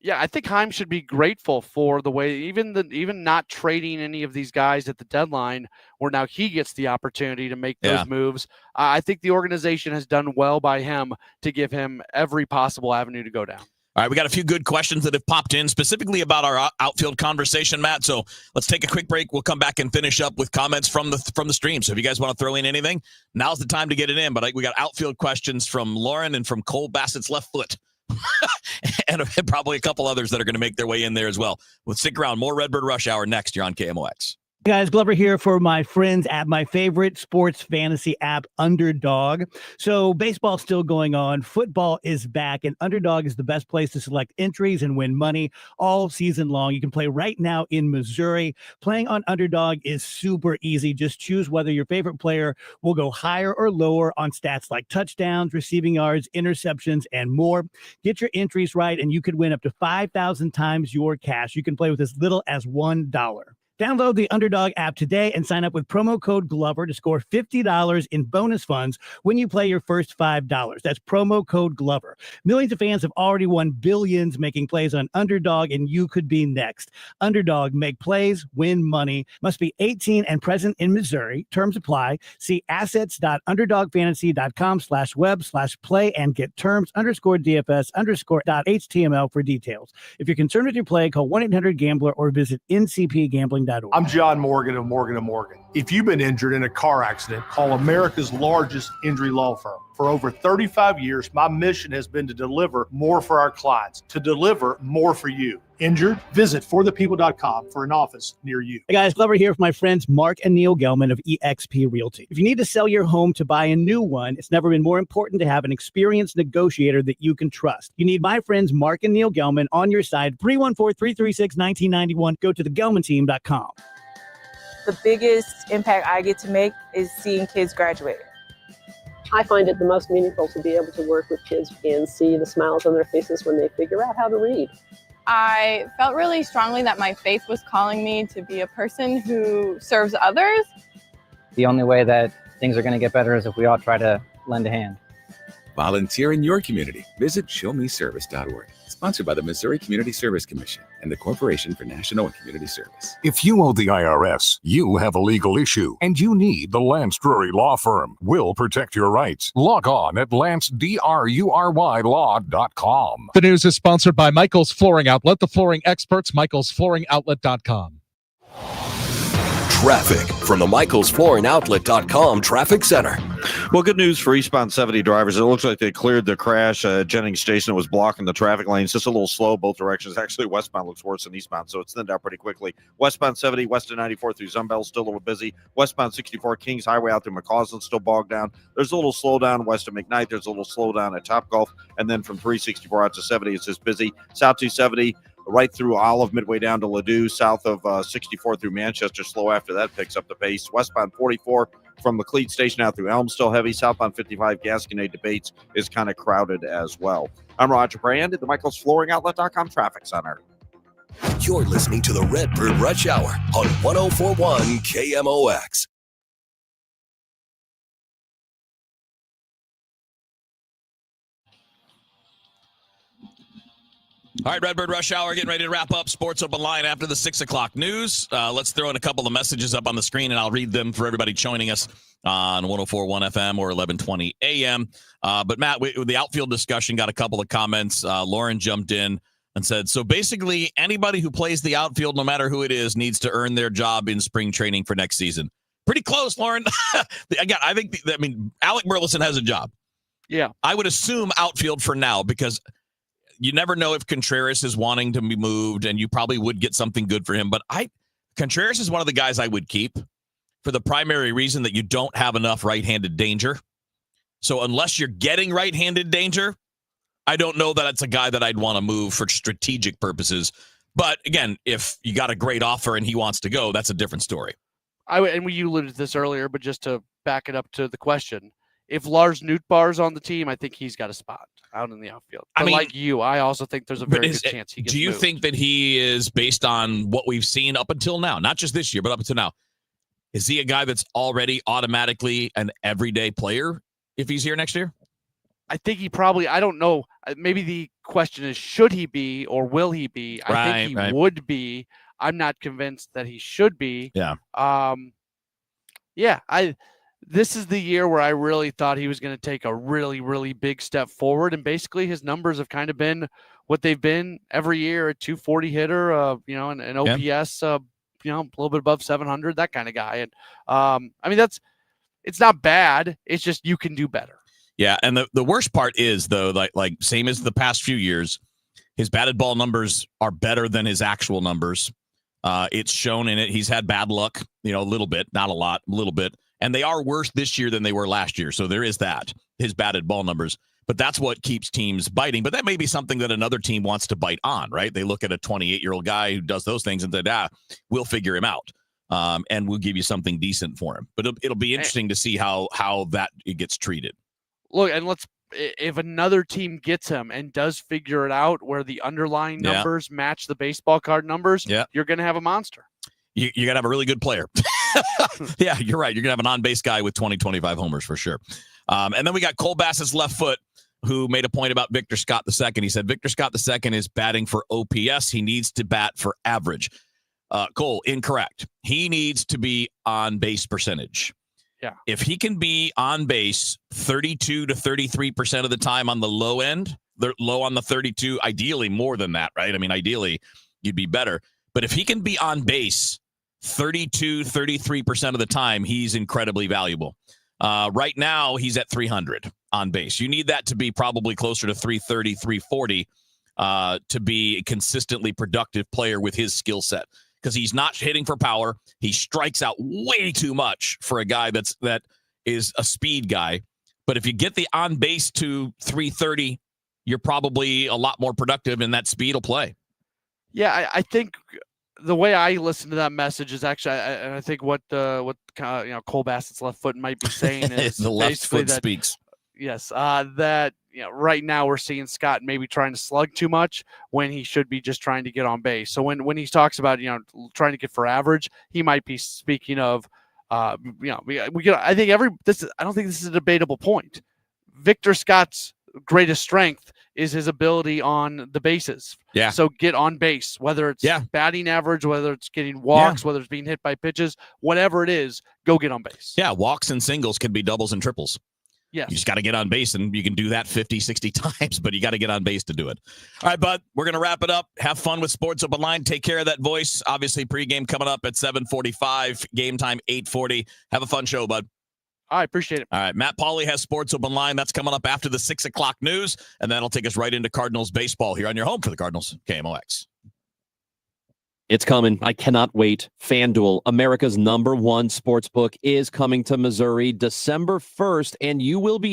[SPEAKER 6] Yeah, I think Chaim should be grateful for the way, even not trading any of these guys at the deadline, where now he gets the opportunity to make those moves. I think the organization has done well by him to give him every possible avenue to go down.
[SPEAKER 5] All right, we got a few good questions that have popped in specifically about our outfield conversation, Matt. So let's take a quick break. We'll come back and finish up with comments from the stream. So if you guys want to throw in anything, now's the time to get it in. But we got outfield questions from Lauren and from Cole Bassett's left foot. And probably a couple others that are going to make their way in there as well. We'll stick around. More Redbird Rush Hour next. You're on KMOX.
[SPEAKER 12] Hey guys, Glover here for my friends at my favorite sports fantasy app, Underdog. So baseball's still going on. Football is back, and Underdog is the best place to select entries and win money all season long. You can play right now in Missouri. Playing on Underdog is super easy. Just choose whether your favorite player will go higher or lower on stats like touchdowns, receiving yards, interceptions, and more. Get your entries right, and you could win up to 5,000 times your cash. You can play with as little as $1. Download the Underdog app today and sign up with promo code Glover to score $50 in bonus funds when you play your first $5. That's promo code Glover. Millions of fans have already won billions making plays on Underdog, and you could be next. Underdog, make plays, win money. Must be 18 and present in Missouri. Terms apply. See assets.underdogfantasy.com/web/play and get terms _DFS_.html for details. If you're concerned with your play, call 1-800-GAMBLER or visit ncpgambling.org.
[SPEAKER 13] I'm John Morgan of Morgan & Morgan. If you've been injured in a car accident, call America's largest injury law firm. For over 35 years, my mission has been to deliver more for our clients, to deliver more for you. Injured? Visit forthepeople.com for an office near you.
[SPEAKER 12] Hey guys, Glover here with my friends Mark and Neil Gelman of eXp Realty. If you need to sell your home to buy a new one, it's never been more important to have an experienced negotiator that you can trust. You need my friends Mark and Neil Gelman on your side. 314-336-1991. Go to thegelmanteam.com.
[SPEAKER 14] The biggest impact I get to make is seeing kids graduate.
[SPEAKER 15] I find it the most meaningful to be able to work with kids and see the smiles on their faces when they figure out how to read.
[SPEAKER 25] I felt really strongly that my faith was calling me to be a person who serves others.
[SPEAKER 26] The only way that things are going to get better is if we all try to lend a hand.
[SPEAKER 8] Volunteer in your community. Visit showmeservice.org. Sponsored by the Missouri Community Service Commission and the Corporation for National and Community Service.
[SPEAKER 11] If you owe the IRS, you have a legal issue, and you need the Lance Drury Law Firm. We'll protect your rights. Log on at lancedrurylaw.com.
[SPEAKER 21] The news is sponsored by Michael's Flooring Outlet, the flooring experts, michaelsflooringoutlet.com.
[SPEAKER 4] Traffic from the michaelsflooringoutlet.com traffic center.
[SPEAKER 1] Well, good news for eastbound 70 drivers. It looks like they cleared the crash at Jennings Station that was blocking the traffic lanes. Just a little slow both directions. Actually, westbound looks worse than eastbound, so it's thinned out pretty quickly. Westbound 70, west of 94 through Zumbell, still a little busy. Westbound 64, Kings Highway out through McCausland, still bogged down. There's a little slowdown west of McKnight. There's a little slowdown at Topgolf. And then from 364 out to 70, it's just busy. South 270, right through Olive, midway down to Ladue, south of 64 through Manchester, slow after that, picks up the pace. Westbound 44 from McLeod Station out through Elm, still heavy. Southbound 55, Gasconade to Bates is kind of crowded as well. I'm Roger Brand at the michaelsflooringoutlet.com traffic center.
[SPEAKER 4] You're listening to the Redbird Rush Hour on 1041 KMOX.
[SPEAKER 5] All right, Redbird Rush Hour, getting ready to wrap up Sports Open Line after the 6 o'clock news. Let's throw in a couple of messages up on the screen, and I'll read them for everybody joining us on 104.1 FM or 1120 AM. But, Matt, the outfield discussion got a couple of comments. Lauren jumped in and said, so basically anybody who plays the outfield, no matter who it is, needs to earn their job in spring training for next season. Pretty close, Lauren. Again, I think, Alec Burleson has a job.
[SPEAKER 6] Yeah.
[SPEAKER 5] I would assume outfield for now because – you never know if Contreras is wanting to be moved, and you probably would get something good for him. But Contreras is one of the guys I would keep for the primary reason that you don't have enough right-handed danger. So unless you're getting right-handed danger, I don't know that it's a guy that I'd want to move for strategic purposes. But again, if you got a great offer and he wants to go, that's a different story.
[SPEAKER 6] You alluded to this earlier, but just to back it up to the question, if Lars Nootbaar's on the team, I think he's got a spot out in the outfield. But like you, I also think there's a very good chance he gets
[SPEAKER 5] Do you
[SPEAKER 6] moved.
[SPEAKER 5] think that he is, based on what we've seen up until now, not just this year, but up until now, is he a guy that's already automatically an everyday player if he's here next year?
[SPEAKER 6] I think he probably, I don't know. Maybe the question is, should he be or will he be? I think he would be. I'm not convinced that he should be.
[SPEAKER 5] Yeah.
[SPEAKER 6] This is the year where I really thought he was going to take a really, really big step forward. And basically his numbers have kind of been what they've been every year, a 240 hitter, an OPS, a little bit above 700, that kind of guy. And it's not bad. It's just, you can do better.
[SPEAKER 5] Yeah. And the worst part is though, like same as the past few years, his batted ball numbers are better than his actual numbers. It's shown in it. He's had bad luck, a little bit, not a lot, a little bit. And they are worse this year than they were last year. So there is that, his batted ball numbers. But that's what keeps teams biting. But that may be something that another team wants to bite on, right? They look at a 28-year-old guy who does those things and say, we'll figure him out. And we'll give you something decent for him. But it'll be interesting to see how that it gets treated.
[SPEAKER 6] Look, and if another team gets him and does figure it out where the underlying numbers match the baseball card numbers, you're going to have a monster.
[SPEAKER 5] You got to have a really good player. Yeah, you're right. You're going to have an on-base guy with 20-25 homers for sure. And then we got Cole Bassett's left foot, who made a point about Victor Scott II. He said, Victor Scott II is batting for OPS. He needs to bat for average. Cole, incorrect. He needs to be on base percentage.
[SPEAKER 6] Yeah.
[SPEAKER 5] If he can be on base 32 to 33% of the time on the low end, they're low on the 32, ideally more than that, right? I mean, ideally you'd be better. But if he can be on base 32, 33% of the time, he's incredibly valuable. Right now, he's at 300 on base. You need that to be probably closer to 330, 340 to be a consistently productive player with his skill set. Because he's not hitting for power. He strikes out way too much for a guy that is a speed guy. But if you get the on base to 330, you're probably a lot more productive, and that speed will play.
[SPEAKER 6] Yeah, I think the way I listen to that message is actually, I think what Cole Bassett's left foot might be saying is
[SPEAKER 5] the left foot speaks.
[SPEAKER 6] Yes, that right now we're seeing Scott maybe trying to slug too much when he should be just trying to get on base. So when he talks about trying to get for average, he might be speaking of I don't think this is a debatable point. Victor Scott's greatest strength is his ability on the bases.
[SPEAKER 5] Yeah.
[SPEAKER 6] So get on base, whether it's batting average, whether it's getting walks, whether it's being hit by pitches, whatever it is, go get on base.
[SPEAKER 5] Yeah, walks and singles can be doubles and triples.
[SPEAKER 6] Yes.
[SPEAKER 5] You just got to get on base, and you can do that 50, 60 times, but you got to get on base to do it. All right, bud, we're going to wrap it up. Have fun with Sports Open Line. Take care of that voice. Obviously, pregame coming up at 7:45, game time 8:40. Have a fun show, bud.
[SPEAKER 6] I appreciate it.
[SPEAKER 5] All right, Matt Pauley has Sports Open Line. That's coming up after the 6 o'clock news, and that'll take us right into Cardinals baseball here on your home for the Cardinals, KMOX.
[SPEAKER 16] It's coming. I cannot wait. FanDuel, America's #1 sportsbook, is coming to Missouri December 1st, and you will be